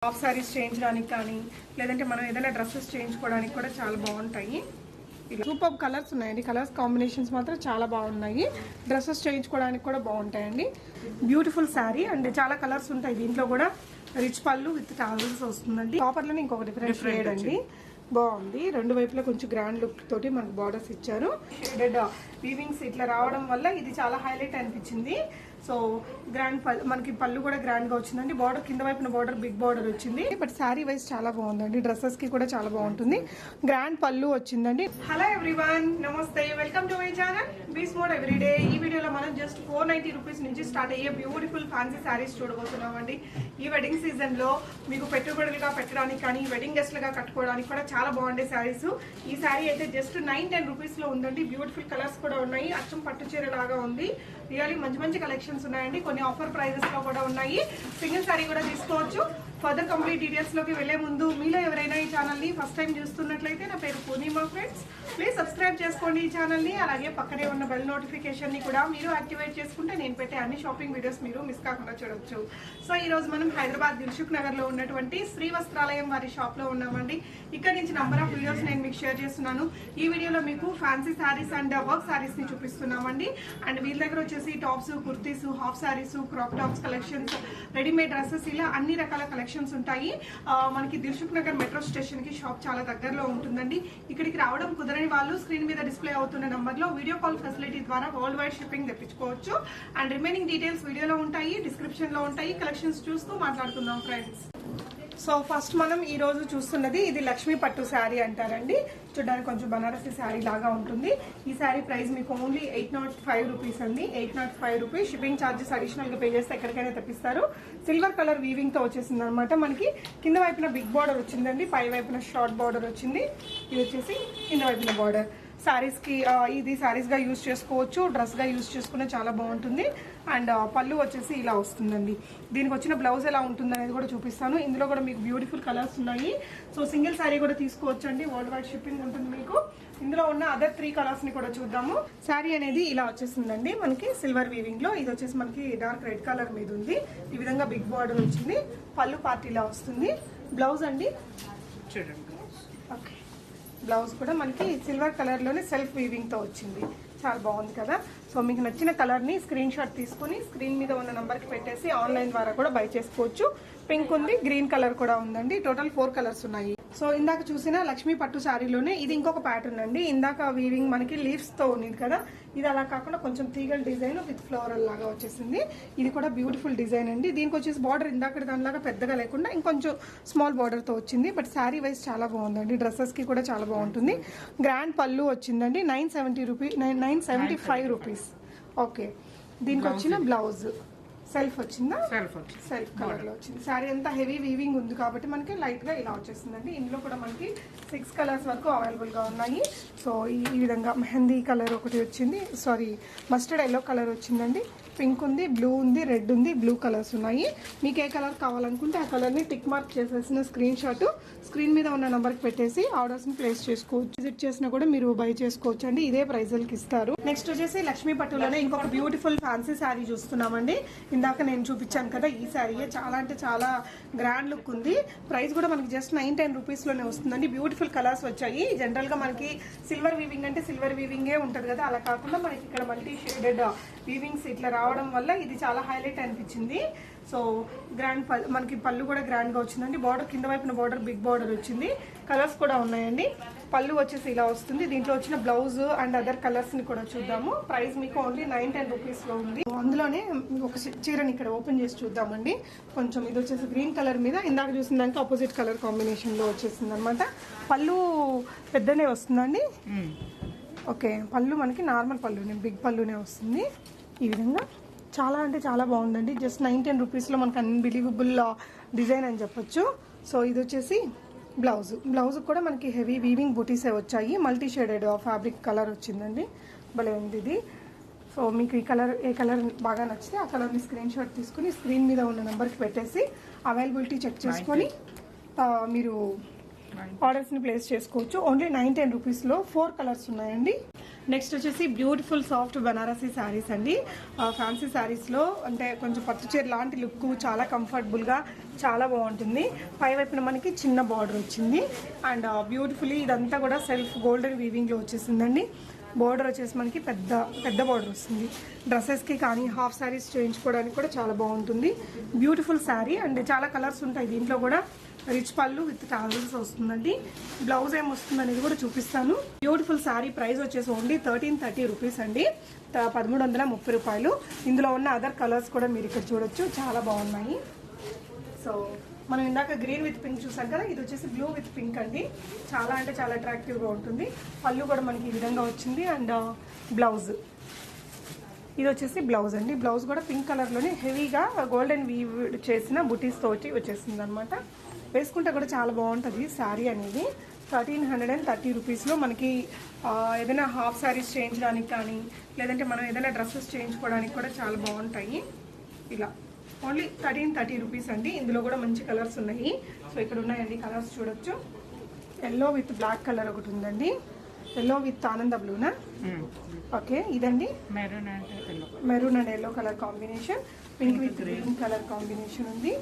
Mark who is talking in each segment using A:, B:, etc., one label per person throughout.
A: Half saris చేయించడానికి కానీ లేదంటే మనం ఏదైనా డ్రెస్సెస్ చేయించుకోవడానికి కూడా చాలా బాగుంటాయి. సూపర్ కలర్స్ ఉన్నాయండి. కలర్స్ కాంబినేషన్స్ మాత్రం చాలా బాగున్నాయి. డ్రెస్సెస్ చేయించుకోవడానికి కూడా బాగుంటాయండి. బ్యూటిఫుల్ శారీ అండ్ చాలా కలర్స్ ఉంటాయి దీంట్లో కూడా. రిచ్ పళ్ళు విత్ టాజల్స్ వస్తుందండి. టాపర్లోనే ఇంకొక డిఫరెంట్ షేడ్ అండి. బాగుంది. రెండు వైపులా కొంచెం గ్రాండ్ లుక్ తోటి మనకు బార్డర్స్ ఇచ్చారు. షేడెడ్ వీవింగ్స్ ఇట్లా రావడం వల్ల ఇది చాలా హైలైట్ అనిపించింది. సో గ్రాండ్ మనకి పళ్ళు కూడా గ్రాండ్ గా వచ్చిందండి. బార్డర్ కింద వైపున బార్డర్ బిగ్ బార్డర్ వచ్చింది. బట్ శారీ వైజ్ చాలా బాగుందండి. డ్రెస్సెస్ కి కూడా చాలా బాగుంటుంది. గ్రాండ్ పళ్ళు వచ్చిందండి. హలో ఎవ్రీవన్, నమస్తే, వెల్కమ్ టు మై ఛానల్ బీస్ మోడ్ ఎవ్రీడే. ఈ వీడియోలో మనం జస్ట్ 490 రూపీస్ నుంచి స్టార్ట్ అయ్యే బ్యూటిఫుల్ ఫ్యాన్సీ శారీస్ చూడబోతున్నామండి. ఈ వెడ్డింగ్ సీజన్ లో మీకు పెట్టుబడులుగా పెట్టడానికి కానీ వెడ్డింగ్ గెస్ట్లుగా కట్టుకోవడానికి కూడా చాలా బాగుండే శారీస్. ఈ శారీ అయితే జస్ట్ 910 రూపీస్ లో ఉందండి. బ్యూటిఫుల్ కలర్స్ కూడా ఉన్నాయి. అచ్చం పట్టు చీర లాగా ఉంది. రియల్లీ మంచి మంచి కలెక్షన్స్ ఉన్నాయండి. కొన్ని ఆఫర్ ప్రైజెస్ లో కూడా ఉన్నాయి. సింగిల్ శారీ కూడా తీసుకోవచ్చు. ఫర్దర్ కంప్లీట్ డీటెయిల్స్ లోకి వెళ్లే ముందు మీలో ఎవరైనా ఈ ఛానల్ ని ఫస్ట్ టైం చూస్తున్నట్లయితే నా పేరు పూర్ణిమ ఫ్రెండ్స్. ప్లీజ్ సబ్స్క్రైబ్ చేసుకోండి ఈ ఛానల్ ని. అలాగే పక్కనే ఉన్న బెల్ నోటిఫికేషన్ ని కూడా మీరు యాక్టివేట్ చేసుకుంటే నేను పెట్టే అన్ని షాపింగ్ వీడియోస్ మీరు మిస్ కాకుండా చూడొచ్చు. సో ఈ రోజు మనం హైదరాబాద్ దిల్సుఖ్ నగర్ లో ఉన్నటువంటి శ్రీ వస్త్రాలయం వారి షాప్ లో ఉన్నామండి. ఇక్కడ నుంచి నంబర్ ఆఫ్ వీడియోస్ నేను మీకు షేర్ చేస్తున్నాను. ఈ వీడియోలో మీకు fancy saris and work saris ని చూపిస్తున్నామండి. అండ్ వీళ్ళ దగ్గర వచ్చేసి tops, kurtis, half saris, crop tops collections, readymade dresses, ఇలా అన్ని రకాల కలెక్షన్స్ ఉంటాయి. మనకి దిల్సుఖ్ నగర్ మెట్రో స్టేషన్ కి షాప్ చాలా దగ్గరలో ఉంటుందండి. ఇక్కడికి రావడం కుదరని వాళ్ళు స్క్రీన్ మీద డిస్ప్లే అవుతున్న నంబర్ లో వీడియో కాల్ ఫెసిలిటీ ద్వారా వరల్డ్ వైడ్ షిప్పింగ్ తెప్పించుకోవచ్చు. అండ్ రిమైనింగ్ డీటెయిల్స్ వీడియోలో ఉంటాయి, డిస్క్రిప్షన్ లో ఉంటాయి. కలెక్షన్స్ చూస్తూ మాట్లాడుకుందాం ఫ్రెండ్స్. సో ఫస్ట్ మనం ఈ రోజు చూస్తున్నది ఇది లక్ష్మీ పట్టు శారీ అంటారండి. చూడడానికి కొంచెం బనారసి శారీ లాగా ఉంటుంది. ఈ శారీ ప్రైస్ మీకు ఓన్లీ 805 రూపీస్ అండి. 805 రూపీస్. షిప్పింగ్ ఛార్జెస్ అడిషనల్ గా పే చేస్తే ఎక్కడికైనా తెప్పిస్తారు. సిల్వర్ కలర్ వీవింగ్ తో వచ్చేసింది అనమాట. మనకి కింద వైపున బిగ్ బార్డర్ వచ్చిందండి, పై వైపున షార్ట్ బార్డర్ వచ్చింది. ఇది వచ్చేసి కింద వైపున బార్డర్. శారీస్ కి ఇది శారీస్ గా యూజ్ చేసుకోవచ్చు, డ్రెస్ గా యూజ్ చేసుకునే చాలా బాగుంటుంది. అండ్ పళ్ళు వచ్చేసి ఇలా వస్తుందండి. దీనికి వచ్చిన బ్లౌజ్ ఎలా ఉంటుంది అనేది కూడా చూపిస్తాను. ఇందులో కూడా మీకు బ్యూటిఫుల్ కలర్స్ ఉన్నాయి. సో సింగిల్ శారీ కూడా తీసుకోవచ్చు అండి. వరల్డ్ వైడ్ షిప్పింగ్ ఉంటుంది మీకు. ఇందులో ఉన్న అదర్ 3 కలర్స్ ని కూడా చూద్దాము. శారీ అనేది ఇలా వచ్చేసిందండి మనకి సిల్వర్ వీవింగ్ లో. ఇది వచ్చేసి మనకి డార్క్ రెడ్ కలర్ మీద ఉంది. ఈ విధంగా బిగ్ బార్డర్ వచ్చింది. పళ్ళు పార్ట్ ఇలా వస్తుంది. బ్లౌజ్ అండి చూడండి. ఓకే, బ్లౌజ్ కూడా మనకి సిల్వర్ కలర్ లోనే సెల్ఫ్ వీవింగ్ తో వచ్చింది. చాలా బాగుంది కదా. సో మీకు నచ్చిన కలర్ ని స్క్రీన్ షాట్ తీసుకుని స్క్రీన్ మీద ఉన్న నంబర్ కి పెట్టేసి ఆన్లైన్ ద్వారా కూడా బై చేసుకోవచ్చు. పింక్ ఉంది, గ్రీన్ కలర్ కూడా ఉందండి. టోటల్ 4 కలర్స్ ఉన్నాయి. సో ఇందాక చూసిన లక్ష్మీ పట్టు శారీలోనే ఇది ఇంకొక ప్యాటర్న్ అండి. ఇందాక వీవింగ్ మనకి లీవ్స్ తో ఉంది కదా, ఇది అలా కాకుండా కొంచెం తీగల్ డిజైన్ విత్ ఫ్లోరల్ లాగా వచ్చేసింది. ఇది కూడా బ్యూటిఫుల్ డిజైన్ అండి. దీనికి వచ్చేసి బార్డర్ ఇందాక దానిలాగా పెద్దగా లేకుండా ఇంకొంచెం స్మాల్ బార్డర్ తో వచ్చింది. బట్ శారీ వైజ్ చాలా బాగుందండి. డ్రెస్సెస్ కి కూడా చాలా బాగుంటుంది. గ్రాండ్ పళ్ళు వచ్చిందండి. 975 రూపీస్. ఓకే, దీనికి వచ్చిన బ్లౌజ్ సెల్ఫ్ వచ్చిందా? సెల్ఫ్ కలర్ లో వచ్చింది. శారీ అంతా హెవీ వీవింగ్ ఉంది కాబట్టి మనకి లైట్ గా ఇలా వచ్చేసిందండి. ఇందులో కూడా మనకి 6 కలర్స్ వరకు అవైలబుల్ గా ఉన్నాయి. సో ఈ విధంగా మెహందీ కలర్ ఒకటి వచ్చింది, సారీ మస్టర్డ్ ఎల్లో కలర్ వచ్చిందండి. పింక్ ఉంది, బ్లూ ఉంది, రెడ్ ఉంది, బ్లూ కలర్స్ ఉన్నాయి. మీకు ఏ కలర్ కావాలనుకుంటే ఆ కలర్ ని టిక్ మార్క్ చేసేసిన స్క్రీన్ షాట్ స్క్రీన్ మీద ఉన్న నంబర్ కి పెట్టేసి ఆర్డర్స్ ని ప్లేస్ చేసుకోవచ్చు. విజిట్ చేసినా కూడా మీరు బై చేసుకోవచ్చు అండి. ఇదే ప్రైజులకి ఇస్తారు. నెక్స్ట్ వచ్చేసి లక్ష్మీ పట్టులోనే ఇంకొక బ్యూటిఫుల్ ఫ్యాన్సీ శారీ చూస్తున్నామండి. ఇందాక నేను చూపించాను కదా, ఈ శారీ చాలా అంటే చాలా గ్రాండ్ లుక్ ఉంది. ప్రైస్ కూడా మనకి జస్ట్ 910 రూపీస్ లోనే వస్తుందండి. బ్యూటిఫుల్ కలర్స్ వచ్చాయి. జనరల్ గా మనకి సిల్వర్ వీవింగ్ అంటే సిల్వర్ వీవింగే ఉంటది కదా, అలా కాకుండా మనకి ఇక్కడ మల్టీ షేడెడ్ వీవింగ్స్ ఇట్లా రావడం వల్ల ఇది చాలా హైలైట్ అనిపించింది. సో గ్రాండ్ మనకి పళ్ళు కూడా గ్రాండ్ గా వచ్చిందండి. బార్డర్ కింద వైపున బార్డర్ బిగ్ బార్డర్ వచ్చింది. కలర్స్ కూడా ఉన్నాయండి. పళ్ళు వచ్చేసి ఇలా వస్తుంది. దీంట్లో వచ్చిన బ్లౌజ్ అండ్ అదర్ కలర్స్ ని కూడా చూద్దాము. ప్రైస్ మీకు ఓన్లీ 910 రూపీస్ లో ఉంది. అందులోనే ఒక చీరని ఇక్కడ ఓపెన్ చేసి చూద్దామండి. కొంచెం ఇది వచ్చేసి గ్రీన్ కలర్ మీద ఇందాక చూసిన దానికి ఆపోజిట్ కలర్ కాంబినేషన్ లో వచ్చేసింది అనమాట. పళ్ళు పెద్దనే వస్తుందండి. ఓకే, పళ్ళు మనకి నార్మల్ పళ్ళునే, బిగ్ పళ్ళునే వస్తుంది. ఈ విధంగా చాలా అంటే చాలా బాగుందండి. జస్ట్ 910 రూపీస్లో మనకు అన్బిలీవబుల్ డిజైన్ అని చెప్పొచ్చు. సో ఇది వచ్చేసి బ్లౌజ్ కూడా మనకి హెవీ వీవింగ్ బూటీసే వచ్చాయి. మల్టీ షేడెడ్ ఫ్యాబ్రిక్ కలర్ వచ్చిందండి. భలే ఉంది ఇది. సో మీకు ఈ కలర్ ఏ కలర్ బాగా నచ్చితే ఆ కలర్ని స్క్రీన్ షాట్ తీసుకుని స్క్రీన్ మీద ఉన్న నెంబర్కి పెట్టేసి అవైలబిలిటీ చెక్ చేసుకొని మీరు ఆర్డర్స్ని ప్లేస్ చేసుకోవచ్చు. ఓన్లీ 910 రూపీస్లో 4 కలర్స్ ఉన్నాయండి. నెక్స్ట్ వచ్చేసి బ్యూటిఫుల్ సాఫ్ట్ బనారసీ శారీస్ అండి. ఫ్యాన్సీ శారీస్లో అంటే కొంచెం పట్టు చీర లాంటి లుక్, చాలా కంఫర్టబుల్గా చాలా బాగుంటుంది. పై వైపున మనకి చిన్న బార్డర్ వచ్చింది అండ్ బ్యూటిఫుల్లీ ఇదంతా కూడా సెల్ఫ్ గోల్డెన్ వీవింగ్లో వచ్చేసిందండి. బార్డర్ వచ్చేసి మనకి పెద్ద పెద్ద బార్డర్ వస్తుంది. డ్రెస్సెస్కి కానీ హాఫ్ శారీస్ చేయించుకోవడానికి కూడా చాలా బాగుంటుంది. బ్యూటిఫుల్ శారీ అండ్ చాలా కలర్స్ ఉంటాయి దీంట్లో కూడా. రిచ్ పళ్ళు విత్ టాజల్స్ వస్తుందండి. బ్లౌజ్ ఏం వస్తుంది అనేది కూడా చూపిస్తాను. బ్యూటిఫుల్ శారీ ప్రైస్ వచ్చేసి ఓన్లీ 1330 రూపీస్ అండి, 1330 రూపాయలు. ఇందులో ఉన్న అదర్ కలర్స్ కూడా మీరు ఇక్కడ చూడొచ్చు, చాలా బాగున్నాయి. సో మనం ఇందాక గ్రీన్ విత్ పింక్ చూసాం కదా, ఇది వచ్చేసి బ్లూ విత్ పింక్ అండి. చాలా అంటే చాలా అట్రాక్టివ్గా ఉంటుంది. పళ్ళు కూడా మనకి ఈ విధంగా వచ్చింది అండ్ బ్లౌజ్ ఇది వచ్చేసి బ్లౌజ్ అండి. బ్లౌజ్ కూడా పింక్ కలర్లోనే హెవీగా గోల్డెన్ వీవ్ చేసిన బుటీస్ తోటి వచ్చేసింది అనమాట. వేసుకుంటే కూడా చాలా బాగుంటుంది శారీ అనేది. 1330 రూపీస్లో మనకి ఏదైనా హాఫ్ శారీస్ చేయించడానికి కానీ లేదంటే మనం ఏదైనా డ్రెస్సెస్ చేయించుకోవడానికి కూడా చాలా బాగుంటాయి. ఇలా ఓన్లీ 1330 రూపీస్ అండి. ఇందులో కూడా మంచి కలర్స్ ఉన్నాయి. సో ఇక్కడ ఉన్నాయండి కలర్స్ చూడొచ్చు. ఎల్లో విత్ బ్లాక్ కలర్ ఒకటి ఉందండి. ఎల్లో విత్ ఆనంద బ్లూనా, ఓకే. ఇదండి maroon and yellow colour combination. Pink with green colour combination ఉంది.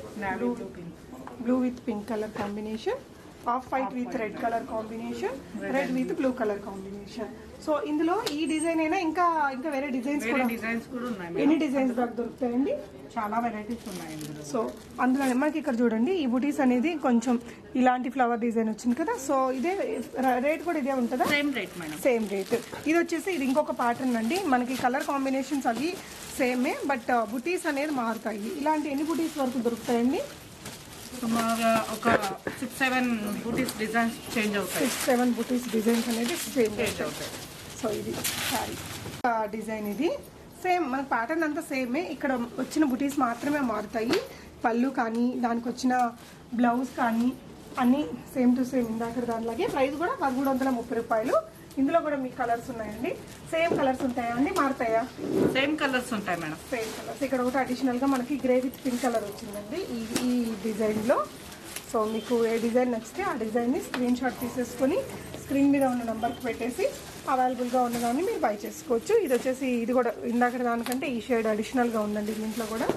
A: Blue with pink colour combination. Off white with red colour combination. Red with blue colour combination. So ఇందులో ఈ design అయినా ఇంకా ఇంకా వేరే డిజైన్స్ కూడా
B: ఉన్నాయి.
A: ఎన్ని డిజైన్స్ దాకా దొరుకుతాయండి?
B: చాలా వెరైటీస్ ఉన్నాయి.
A: సో అందులో మనకి ఇక్కడ చూడండి ఈ బుటీస్ అనేది కొంచెం ఇలాంటి ఫ్లవర్ డిజైన్ వచ్చింది కదా. సో ఇదే రేట్ కూడా ఇదే ఉంటుందా?
B: Same rate madam,
A: same rate. ఇది వచ్చేసి ఇది ఇంకొక ప్యాటర్న్ అండి. మనకి కలర్ కాంబినేషన్స్ అవి సేమే బట్ బుటీస్ అనేది మారుతాయి. ఇలాంటి ఎన్ని బుటీస్ వరకు దొరుకుతాయండి?
B: సుమారుగా ఒక 6-7 బూటీస్ డిజైన్స్ చేంజ్ అవుతాయి.
A: 6-7 బూటీస్ డిజైన్స్ అనేది చేంజ్ అవుతాయి. సో ఇది శారీ డిజైన్, ఇది సేమ్ మన ప్యాటర్న్ అంతా సేమే. ఇక్కడ వచ్చిన బుటీస్ మాత్రమే మారుతాయి. పళ్ళు కానీ దానికి వచ్చిన బ్లౌజ్ కానీ అన్నీ సేమ్ టు సేమ్ ఇందాక దానిలాగే. ప్రైస్ కూడా 1330 రూపాయలు. ఇందులో కూడా మీ కలర్స్ ఉన్నాయండి. సేమ్ కలర్స్ ఉంటాయా అండి, మారుతాయా?
B: సేమ్ కలర్స్ ఉంటాయి మేడం,
A: సేమ్ కలర్స్. ఇక్కడ ఒకటి అడిషనల్గా మనకి గ్రే విత్ పింక్ కలర్ వచ్చిందండి ఈ డిజైన్లో. సో మీకు ఏ డిజైన్ నచ్చితే ఆ డిజైన్ని స్క్రీన్ షాట్ తీసేసుకొని స్క్రీన్ మీద ఉన్న నెంబర్కి పెట్టేసి అవైలబుల్గా ఉన్నదాన్ని మీరు బై చేసుకోవచ్చు. ఇది వచ్చేసి ఇది కూడా ఇందాక దానికంటే ఈ షేడ్ అడిషనల్గా ఉందండి దీంట్లో కూడా.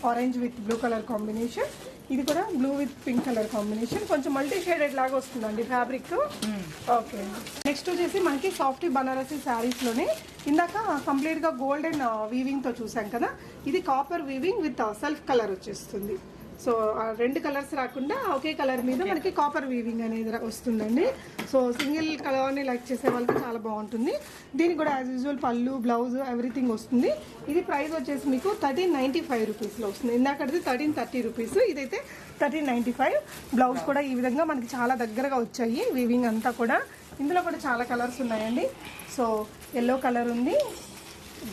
A: Orange with blue colour combination. ఇది కూడా blue with pink colour combination. కొంచెం మల్టీ షేడెడ్ లాగా వస్తుందండి ఫ్యాబ్రిక్. ఓకే. నెక్స్ట్ వచ్చేసి మనకి సాఫ్ట్ బనారసీ శారీస్లోనే ఇందాక కంప్లీట్గా గోల్డెన్ వీవింగ్తో చూసాం కదా, ఇది copper weaving with self colour వచ్చేస్తుంది. సో రెండు కలర్స్ రాకుండా ఒకే కలర్ మీద మనకి కాపర్ వీవింగ్ అనేది వస్తుందండి. సో సింగిల్ కలర్ని లైక్ చేసే వాళ్ళకి చాలా బాగుంటుంది. దీనికి కూడా యాజ్ యూజువల్ పళ్ళు బ్లౌజ్ ఎవ్రీథింగ్ వస్తుంది. ఇది ప్రైస్ వచ్చేసి మీకు 1395 రూపీస్లో వస్తుంది. ఇందాకటిది 1330 రూపీస్, ఇదైతే 1395. బ్లౌజ్ కూడా ఈ విధంగా మనకి చాలా దగ్గరగా వచ్చాయి వీవింగ్ అంతా కూడా. ఇందులో కూడా చాలా కలర్స్ ఉన్నాయండి. సో ఎల్లో కలర్ ఉంది,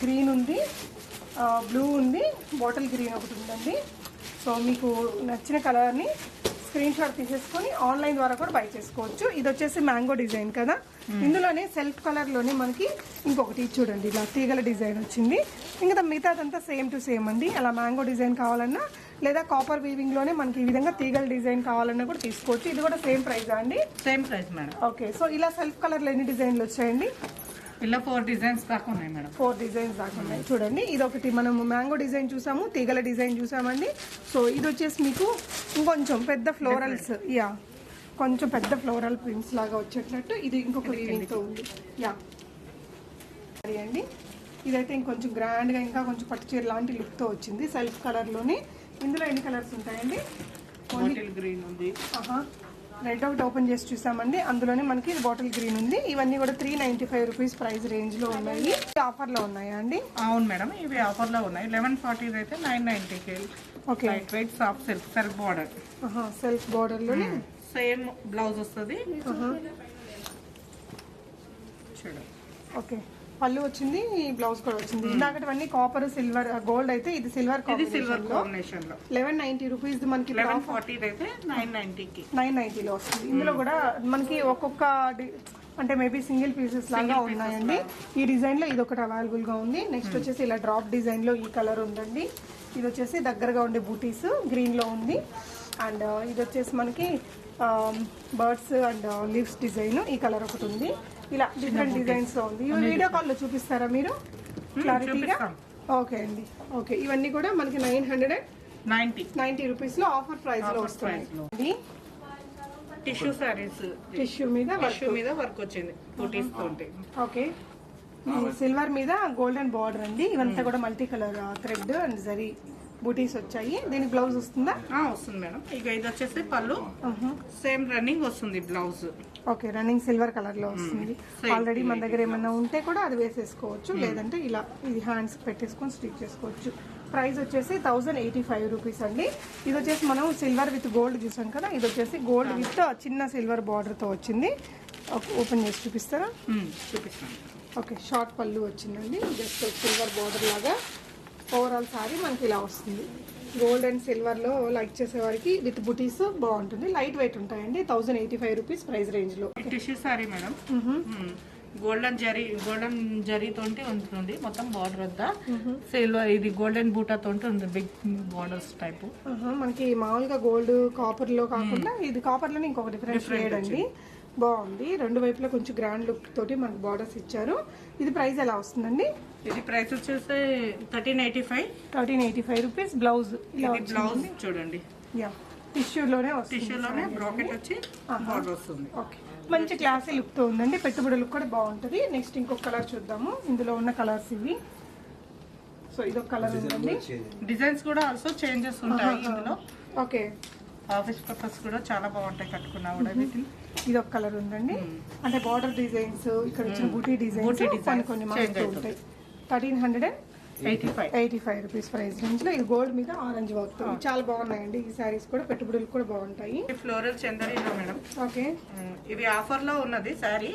A: గ్రీన్ ఉంది, బ్లూ ఉంది, బాటిల్ గ్రీన్ ఒకటి ఉందండి. సో మీకు నచ్చిన కలర్ని స్క్రీన్ షాట్ తీసేసుకొని ఆన్లైన్ ద్వారా కూడా బై చేసుకోవచ్చు. ఇది వచ్చేసి మ్యాంగో డిజైన్ కదా, ఇందులోనే సెల్ఫ్ కలర్లోనే మనకి ఇంకొకటి చూడండి ఇలా తీగల డిజైన్ వచ్చింది. ఇంకా మిగతాదంతా సేమ్ టు సేమ్ అండి. అలా మ్యాంగో డిజైన్ కావాలన్నా లేదా కాపర్ వీవింగ్లోనే మనకి ఈ విధంగా తీగల డిజైన్ కావాలన్నా కూడా తీసుకోవచ్చు. ఇది కూడా సేమ్ ప్రైజా అండి?
B: Same price madam.
A: Okay. So ఇలా సెల్ఫ్ కలర్లో ఎన్ని డిజైన్లు వచ్చాయండి?
B: ఇలా 4 డిజైన్స్ దాకా ఉన్నాయి మేడం.
A: 4 డిజైన్స్ దాకా ఉన్నాయి. చూడండి ఇదొకటి మనము మ్యాంగో డిజైన్ చూసాము, తీగల డిజైన్ చూసామండి. సో ఇది వచ్చేసి మీకు ఇంకొంచెం పెద్ద ఫ్లోరల్స్, యా కొంచెం పెద్ద ఫ్లోరల్ ప్రింట్స్ లాగా వచ్చేటట్టు ఇది ఇంకొక వీవింగ్తో ఉంది. యా సరే అండి. ఇదైతే ఇంకొంచెం గ్రాండ్గా ఇంకా కొంచెం పట్టు చీర లాంటి లుక్తో వచ్చింది సెల్ఫ్ కలర్లోనే. ఇందులో ఎన్ని కలర్స్ ఉంటాయండి?
B: బాటిల్ గ్రీన్ ఉంది,
A: రెడ్ ఒకటి ఓపెన్ చేసి చూసామండి. అందులోనే మనకి బాటిల్ గ్రీన్ ఉంది. ఇవన్నీ కూడా 395 రూపీస్ ప్రైస్ రేంజ్లో ఉన్నాయి. ఆఫర్లో ఉన్నాయా అండి?
B: అవును మేడం, ఇవి ఆఫర్లో ఉన్నాయి. 1140 అయితే 990.
A: Okay.
B: Light weight soft self border.
A: Self బార్డర్లోనే
B: సేమ్ బ్లౌజ్ వస్తుంది.
A: ఓకే. పళ్ళు వచ్చింది, బ్లౌజ్ కూడా వచ్చింది. ఇందాకటివన్నీ కాపర్ సిల్వర్ గోల్డ్ అయితే ఇది సిల్వర్
B: కాంబినేషన్ లో
A: 1190 రూపీస్ మనకి.
B: 1140 అయితే
A: 990లో వస్తుంది. ఇందులో కూడా మనకి ఒక్కొక్క అంటే మేబీ సింగిల్ పీసెస్ లాగా ఉన్నాయండి. ఈ డిజైన్ లో ఇది ఒకటి అవైలబుల్ గా ఉంది. నెక్స్ట్ వచ్చేసి ఇలా డ్రాప్ డిజైన్ లో ఈ కలర్ ఉందండి. ఇది వచ్చేసి దగ్గరగా ఉండే బూటీస్ గ్రీన్ లో ఉంది. అండ్ ఇది వచ్చేసి మనకి బర్డ్స్ అండ్ లీవ్స్ డిజైన్ ఈ కలర్ ఒకటి ఉంది. ఇలా డిఫరెంట్ డిజైన్స్ లో ఉంది. ఇవి వీడియో కాల్ లో చూపిస్తారా మీరు క్లారిటీగా? ఓకే అండి. ఓకే, ఇవన్నీ కూడా మనకి 990 రూపీస్ లో ఆఫర్ ప్రైస్ లో వస్తుంది.
B: టిష్యూ సారీస్,
A: టిష్యూ మీద
B: వర్క్ వచ్చింది బూటీస్ తోటి.
A: ఓకే, సిల్వర్ మీద గోల్డెన్ బార్డర్ అండి. ఇవంతా కూడా multi colour thread and zari బూటీస్ వచ్చాయి. దీనికి బ్లౌజ్ వస్తుందా?
B: వస్తుంది మేడం. ఇక ఇది వచ్చేసి పళ్ళు, సేమ్ రన్నింగ్ వస్తుంది blouse.
A: Okay, running silver colour లో వస్తుంది. ఆల్రెడీ మన దగ్గర ఏమైనా ఉంటే కూడా అది వేసేసుకోవచ్చు, లేదంటే ఇలా ఇది హ్యాండ్స్ పెట్టేసుకొని స్టిచ్ చేసుకోవచ్చు. ప్రైస్ వచ్చేసి 1085 రూపీస్ అండి. ఇది వచ్చేసి మనం సిల్వర్ విత్ గోల్డ్ చూసాం కదా, ఇది వచ్చేసి గోల్డ్ విత్ చిన్న సిల్వర్ బార్డర్ తో వచ్చింది. ఓపెన్ చేసి చూపిస్తారా?
B: చూపిస్తాను.
A: ఓకే, షార్ట్ పళ్ళు వచ్చిందండి, జస్ట్ సిల్వర్ బార్డర్ లాగా. ఓవరాల్ సారీ మనకి ఇలా వస్తుంది. గోల్డ్ అండ్ సిల్వర్ లో లైక్ చేసే వారికి విత్ బుటీస్ బాగుంటుంది. లైట్ వెయిట్ ఉంటాయండి. 1085 రూపీస్ ప్రైస్ రేంజ్ లో.
B: Tissue sorry madam, golden zari తోటి ఉంటుంది మొత్తం బార్డర్ అంతా. సిల్వర్ ఇది గోల్డెన్ బూటా తోటి ఉంది, బిగ్ బార్డర్స్ టైప్.
A: మనకి మామూలుగా గోల్డ్ కాపర్ లో కాకుండా ఇది కాపర్ లోనే ఇంకొక డిఫరెంట్ షేడ్ అండి. బాగుంది. రెండు వైపులా కొంచెం గ్రాండ్ లుక్ తోటి మనకు బార్డర్స్ ఇచ్చారు. ఇది ప్రైస్ ఎలా వస్తుందండి?
B: ఇది ప్రైస్ వచ్చేసి
A: 1385 రూపీస్. బ్లౌజ్
B: బ్లౌజ్ చూడండి,
A: టిష్యూలోనే
B: టిష్యూలోనే బ్రాకెట్ వచ్చి బార్డర్ వస్తుంది.
A: ఓకే, మంచి క్లాసీ లుక్ తో ఉందండి. పెట్టుబడి లుక్ కూడా బాగుంటుంది. నెక్స్ట్ ఇంకొక కలర్ చూద్దాము. ఇందులో ఉన్న కలర్స్ ఇవి. సో ఇదొక కలర్ ఉందండి.
B: డిజైన్స్ కూడా ఆల్సో చేంజెస్ ఉంటాయి ఇందులో.
A: ఓకే,
B: ఆఫీస్ పర్పస్ కూడా చాలా బాగుంటాయి కట్టుకున్నా కూడా. వీటిని
A: ఇది ఒక కలర్ ఉందండి. అంటే బార్డర్ డిజైన్స్, ఇక్కడ వచ్చిన బూటీ డిజైన్స్ కొన్ని మారుతూ ఉంటాయి. 1385 రూపీస్ ప్రైస్ రేంజ్ లో. ఇది గోల్డ్ మీద ఆరెంజ్ వర్క్. చాలా బాగున్నాయండి ఈ సారీస్ కూడా. పెట్టుబడులు కూడా బాగుంటాయి.
B: ఫ్లోరల్ చందరిలో మేడం.
A: ఓకే,
B: ఇది ఆఫర్ లో ఉన్నది సారీ.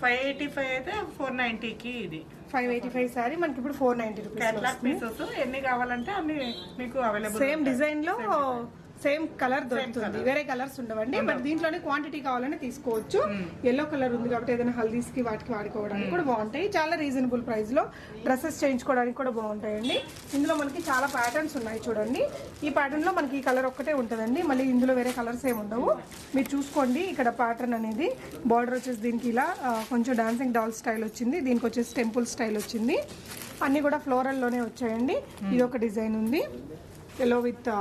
B: 585 అయితే 490 కి. ఇది
A: 585 సారీ మనకి ఇప్పుడు 490 రూపీస్.
B: కేటలాగ్ పీసెస్ ఎన్ని కావాలంటే అన్ని మీకు అవైలబుల్.
A: సేమ్ డిజైన్ లో సేమ్ కలర్ దొరుకుతుంది. వేరే కలర్స్ ఉండవండి. బట్ దీంట్లోనే క్వాంటిటీ కావాలని తీసుకోవచ్చు. ఎల్లో కలర్ ఉంది కాబట్టి ఏదైనా హల్దీస్ కి వాటికి వాడుకోవడానికి కూడా బాగుంటాయి. చాలా రీజనబుల్ ప్రైస్ లో డ్రెస్సెస్ చేయించుకోవడానికి కూడా బాగుంటాయండి. ఇందులో మనకి చాలా ప్యాటర్న్స్ ఉన్నాయి చూడండి. ఈ ప్యాటర్న్ లో మనకి ఈ కలర్ ఒక్కటే ఉంటుందండి. మళ్ళీ ఇందులో వేరే కలర్స్ ఏమి ఉండవు. మీరు చూసుకోండి, ఇక్కడ ప్యాటర్న్ అనేది బార్డర్ వచ్చేసి దీనికి ఇలా కొంచెం డాన్సింగ్ డాల్ స్టైల్ వచ్చింది. దీనికి వచ్చేసి టెంపుల్ స్టైల్ వచ్చింది. అన్ని కూడా ఫ్లోరల్ లోనే వచ్చాయండి. ఇది ఒక డిజైన్ ఉంది, ఎల్లో విత్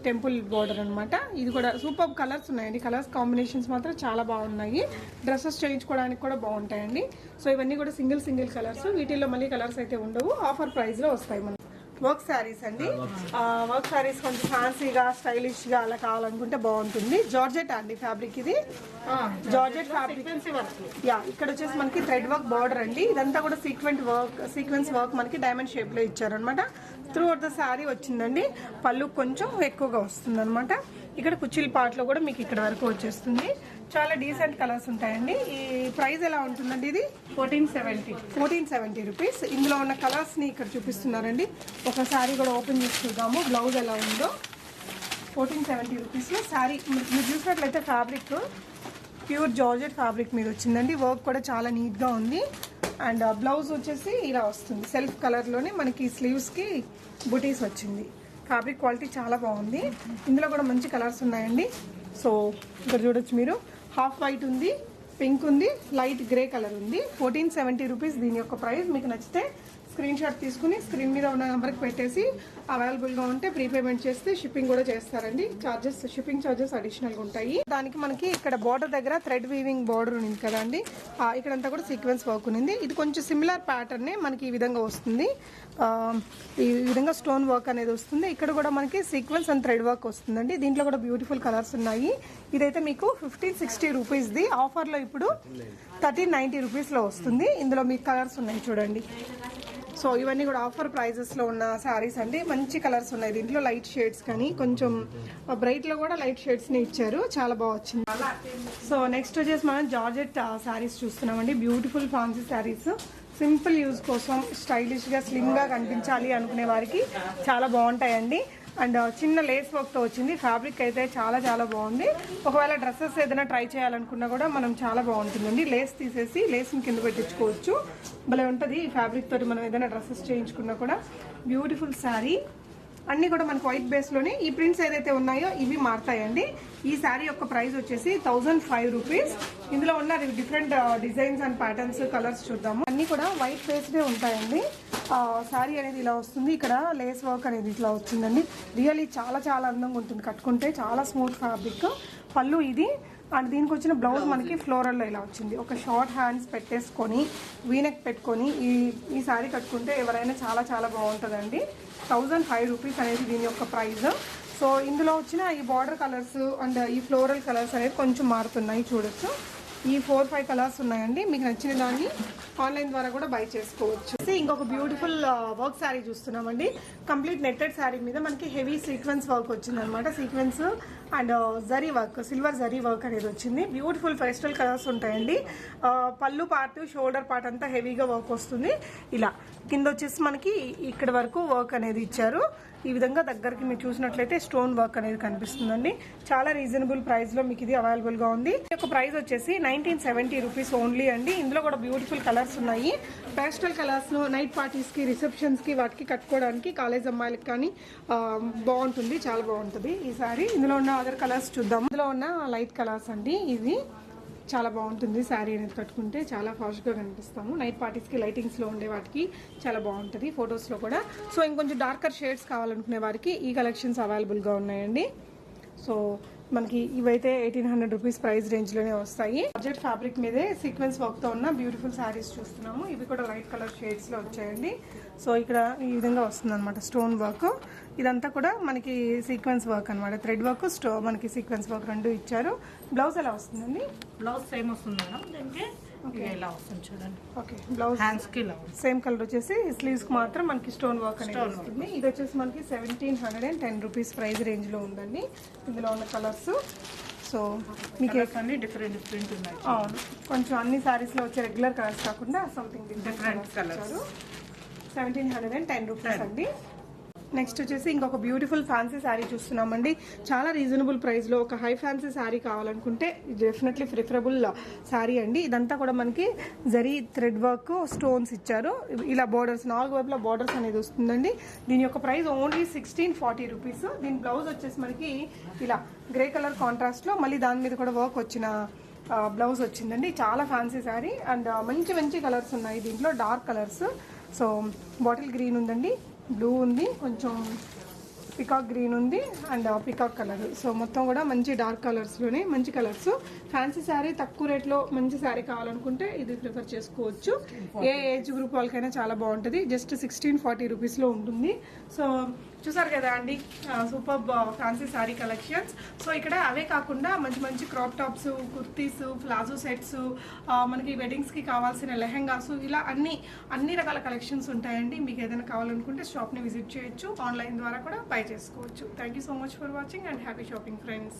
A: టెంపుల్ బార్డర్ అనమాట. ఇది కూడా సూపర్ కలర్స్ ఉన్నాయండి. కలర్స్ కాంబినేషన్స్ మాత్రం చాలా బాగున్నాయి. డ్రెస్సెస్ చేయించుకోవడానికి కూడా బాగుంటాయండి. సో ఇవన్నీ కూడా సింగిల్ కలర్స్. వీటిల్లో మళ్ళీ కలర్స్ అయితే ఉండవు. ఆఫర్ ప్రైస్ లో వస్తాయి మనకి. వర్క్ శారీస్ అండి. వర్క్ శారీస్ కొంచెం ఫ్యాన్సీగా స్టైలిష్ గా అలా కావాలనుకుంటే బాగుంటుంది. జార్జెట్ అండి ఫ్యాబ్రిక్. ఇది జార్జెట్ ఫ్యాబ్రిక్. ఇక్కడ వచ్చేసి మనకి థ్రెడ్ వర్క్ బార్డర్ అండి. ఇదంతా కూడా సీక్వెన్స్ వర్క్ మనకి డైమండ్ షేప్ లో ఇచ్చారనమాట. త్రూ అవుట్ ద శారీ వచ్చిందండి. పళ్ళు కొంచెం ఎక్కువగా వస్తుంది అనమాట. ఇక్కడ కుచ్చిల్ పార్ట్ లో కూడా మీకు ఇక్కడ వరకు వచ్చేస్తుంది. చాలా డీసెంట్ కలర్స్ ఉంటాయండి. ఈ ప్రైస్ ఎలా ఉంటుందండి? ఇది 1470 రూపీస్. ఇందులో ఉన్న కలర్స్ ని ఇక్కడ చూపిస్తున్నారండి. ఒక శారీ కూడా ఓపెన్ చేసి చూద్దాము బ్లౌజ్ ఎలా ఉందో. 1470 రూపీస్ లో శారీ మీరు చూసినట్లయితే ఫ్యాబ్రిక్ ప్యూర్ జార్జెట్ ఫ్యాబ్రిక్ మీద వచ్చిందండి. వర్క్ కూడా చాలా నీట్ గా ఉంది. అండ్ బ్లౌజ్ వచ్చేసి ఇలా వస్తుంది. సెల్ఫ్ కలర్ లోనే మనకి స్లీవ్స్ కి బుటీస్ వచ్చింది. ఫ్యాబ్రిక్ క్వాలిటీ చాలా బాగుంది. ఇందులో కూడా మంచి కలర్స్ ఉన్నాయండి. సో ఇక్కడ చూడొచ్చు మీరు. హాఫ్ వైట్ ఉంది, పింక్ ఉంది, లైట్ గ్రే కలర్ ఉంది. 1470 రూపీస్ దీని యొక్క ప్రైస్. మీకు నచ్చితే స్క్రీన్ షాట్ తీసుకుని స్క్రీన్ మీద ఉన్న నెంబర్కి పెట్టేసి అవైలబుల్గా ఉంటే ప్రీపేమెంట్ చేస్తే షిప్పింగ్ కూడా చేస్తారండి. షిప్పింగ్ ఛార్జెస్ అడిషనల్గా ఉంటాయి. దానికి మనకి ఇక్కడ బార్డర్ దగ్గర థ్రెడ్ వీవింగ్ బార్డర్ ఉంది కదండి. ఇక్కడంతా కూడా సీక్వెన్స్ వర్క్ ఉంది. ఇది కొంచెం సిమిలర్ ప్యాటర్నే మనకి ఈ విధంగా వస్తుంది. ఈ విధంగా స్టోన్ వర్క్ అనేది వస్తుంది. ఇక్కడ కూడా మనకి సీక్వెన్స్ అండ్ థ్రెడ్ వర్క్ వస్తుందండి. దీంట్లో కూడా బ్యూటిఫుల్ కలర్స్ ఉన్నాయి. ఇదైతే మీకు 1560 రూపీస్ది. ఆఫర్లో ఇప్పుడు 1390 రూపీస్లో వస్తుంది. ఇందులో మీకు కలర్స్ ఉన్నాయి చూడండి. సో ఇవన్నీ కూడా ఆఫర్ ప్రైజెస్లో ఉన్న శారీస్ అండి. మంచి కలర్స్ ఉన్నాయి దీంట్లో. లైట్ షేడ్స్ కానీ కొంచెం బ్రైట్లో కూడా లైట్ షేడ్స్ని ఇచ్చారు. చాలా బాగా వచ్చింది. సో నెక్స్ట్ వచ్చేసి మనం జార్జెట్ శారీస్ చూస్తున్నామండి. Beautiful fancy saris. Simple use కోసం స్టైలిష్గా స్లిమ్గా కనిపించాలి అనుకునే వారికి చాలా బాగుంటాయండి. అండ్ చిన్న లేస్ వర్క్తో వచ్చింది. ఫ్యాబ్రిక్ అయితే చాలా బాగుంది. ఒకవేళ డ్రెస్సెస్ ఏదైనా ట్రై చేయాలనుకున్నా కూడా మనం చాలా బాగుంటుందండి. లేస్ తీసేసి లేస్ని కింద పెట్టించుకోవచ్చు. భలే ఉంటుంది ఈ ఫ్యాబ్రిక్ తోటి మనం ఏదైనా డ్రెస్సెస్ చేయించుకున్నా కూడా. బ్యూటిఫుల్ శారీ. అన్నీ కూడా మనకి వైట్ బేస్లోనే ఈ ప్రింట్స్ ఏదైతే ఉన్నాయో ఇవి మారుతాయండి. ఈ శారీ యొక్క ప్రైస్ వచ్చేసి 1005 రూపీస్. ఇందులో ఉన్న different designs and patterns colours చూద్దాము. అన్నీ కూడా వైట్ బేస్డే ఉంటాయండి. శారీ అనేది ఇలా వస్తుంది, ఇక్కడ లేస్ వర్క్ అనేది ఇట్లా వచ్చిందండి. రియల్లీ చాలా చాలా అందంగా ఉంటుంది, కట్టుకుంటే చాలా స్మూత్ ఫ్యాబ్రిక్. పళ్ళు ఇది అండ్ దీనికి వచ్చిన బ్లౌజ్ మనకి ఫ్లోరల్లో ఇలా వచ్చింది. ఒక షార్ట్ హ్యాండ్స్ పెట్టేసుకొని వీనెక్ పెట్టుకొని ఈ శారీ కట్టుకుంటే ఎవరైనా చాలా చాలా బాగుంటుందండి. 1005 రూపీస్ అనేది దీని యొక్క ప్రైస్. సో ఇందులో వచ్చిన ఈ బార్డర్ కలర్స్ అండ్ ఈ ఫ్లోరల్ కలర్స్ అనేది కొంచెం మారుతున్నాయి, చూడొచ్చు. ఈ 4-5 కలర్స్ ఉన్నాయండి. మీకు నచ్చిన దాన్ని ఆన్లైన్ ద్వారా కూడా బై చేసుకోవచ్చు. ఇంకొక బ్యూటిఫుల్ వర్క్ శారీ చూస్తున్నామండి. కంప్లీట్ నెట్టెడ్ శారీ మీద మనకి హెవీ సీక్వెన్స్ వర్క్ వచ్చింది అనమాట. Sequence and zari work, silver zari work అనేది వచ్చింది. బ్యూటిఫుల్ పేస్టల్ కలర్స్ ఉంటాయండి. పళ్ళు పార్ట్, షోల్డర్ పార్ట్ అంతా హెవీగా వర్క్ వస్తుంది. ఇలా కింద వచ్చేసి మనకి ఇక్కడ వరకు వర్క్ అనేది ఇచ్చారు. ఈ విధంగా దగ్గరికి మీరు చూసినట్లయితే స్టోన్ వర్క్ అనేది కనిపిస్తుందండి. చాలా రీజనబుల్ ప్రైస్ లో మీకు ఇది అవైలబుల్ గా ఉంది. ఈ యొక్క ప్రైస్ వచ్చేసి 1970 రూపీస్ ఓన్లీ అండి. ఇందులో కూడా బ్యూటిఫుల్ కలర్స్ ఉన్నాయి. పేస్టల్ కలర్స్ నైట్ పార్టీస్ కి, రిసెప్షన్స్ కి, వాటికి కట్టుకోవడానికి కాలేజ్ అమ్మాయిలకి కానీ బాగుంటుంది, చాలా బాగుంటుంది ఈ సారీ. ఇందులో ఉన్న అదర్ కలర్స్ చూద్దాం. ఇందులో ఉన్న లైట్ కలర్స్ అండి. ఇది చాలా బాగుంటుంది శారీ అనేది కట్టుకుంటే, చాలా ఫాస్ట్గా కనిపిస్తాము. నైట్ పార్టీస్కి, లైటింగ్స్లో ఉండే వాటికి చాలా బాగుంటుంది, ఫొటోస్లో కూడా. సో ఇంకొంచెం డార్కర్ షేడ్స్ కావాలనుకునే వారికి ఈ కలెక్షన్స్ అవైలబుల్గా ఉన్నాయండి. సో మనకి ఇవైతే 1800 రూపీస్ ప్రైస్ రేంజ్లోనే వస్తాయి. బడ్జెట్ ఫ్యాబ్రిక్ మీదే సీక్వెన్స్ వర్క్తో ఉన్న బ్యూటిఫుల్ శారీస్ చూస్తున్నాము. ఇవి కూడా లైట్ కలర్ షేడ్స్లో వచ్చాయండి. సో ఇక్కడ ఈ విధంగా వస్తుంది అనమాట స్టోన్ వర్క్. ఇదంతా కూడా మనకి సీక్వెన్స్ వర్క్ అనమాట. థ్రెడ్ వర్క్, మనకి సీక్వెన్స్ వర్క్ రెండు ఇచ్చారు. బ్లౌజ్ ఎలా వస్తుందండి?
B: బ్లౌజ్ సేమ్ వస్తుంది మేడం. దీనికి ఇలా వస్తుంది చూడండి.
A: ఓకే, బ్లౌజ్
B: హ్యాండ్స్ కి
A: సేమ్ కలర్ వచ్చేసి స్లీవ్స్ కి మాత్రం మనకి స్టోన్ వర్క్ అనేది వస్తుంది. ఇది వచ్చేసి మనకి 1710 రూపీస్ ప్రైస్ రేంజ్ లో ఉందండి. ఇందులో ఉన్న కలర్స్. సో మీకు
B: అన్ని డిఫరెంట్ ఉన్నాయి.
A: అవును, కొంచెం అన్ని సారీస్ లో వచ్చే రెగ్యులర్ కలర్స్ కాకుండా సంథింగ్
B: డిఫరెంట్ కలర్స్.
A: 1710 రూపీస్ అండి. నెక్స్ట్ వచ్చేసి ఇంకొక బ్యూటిఫుల్ ఫ్యాన్సీ శారీ చూస్తున్నామండి. చాలా రీజనబుల్ ప్రైస్లో ఒక హై ఫ్యాన్సీ శారీ కావాలనుకుంటే డెఫినెట్లీ ప్రిఫరబుల్ శారీ అండి. ఇదంతా కూడా మనకి జరీ థ్రెడ్ వర్క్, స్టోన్స్ ఇచ్చారు. ఇలా బోర్డర్స్, 4 వైపులా బోర్డర్స్ అనేది వస్తుందండి. దీని యొక్క ప్రైస్ ఓన్లీ 1640 రూపీస్. దీని బ్లౌజ్ వచ్చేసి మనకి ఇలా గ్రే కలర్ కాంట్రాస్ట్లో మళ్ళీ దాని మీద కూడా వర్క్ వచ్చిన బ్లౌజ్ వచ్చిందండి. చాలా ఫ్యాన్సీ శారీ అండ్ మంచి మంచి కలర్స్ ఉన్నాయి దీంట్లో, dark colours. So bottle green ఉందండి, బ్లూ ఉంది, కొంచెం పికాక్ గ్రీన్ ఉంది అండ్ పికాక్ కలర్. సో మొత్తం కూడా మంచి డార్క్ కలర్స్లోనే మంచి కలర్స్. ఫ్యాన్సీ శారీ తక్కువ రేట్లో మంచి శారీ కావాలనుకుంటే ఇది ప్రిఫర్ చేసుకోవచ్చు. ఏ ఏజ్ గ్రూప్ వాళ్ళకైనా చాలా బాగుంటుంది. జస్ట్ 1640 రూపీస్లో ఉంటుంది. సో చూసారు కదా అండి, super fancy sari collections. So ఇక్కడ అవే కాకుండా మంచి మంచి crop tops, kurtis, palazzo sets, మనకి వెడ్డింగ్స్కి కావాల్సిన లెహెంగాస్, ఇలా అన్ని రకాల కలెక్షన్స్ ఉంటాయండి. మీకు ఏదైనా కావాలనుకుంటే షాప్ని విజిట్ చేయొచ్చు, ఆన్లైన్ ద్వారా కూడా బై చేసుకోవచ్చు. Thank you so much for watching and happy shopping friends.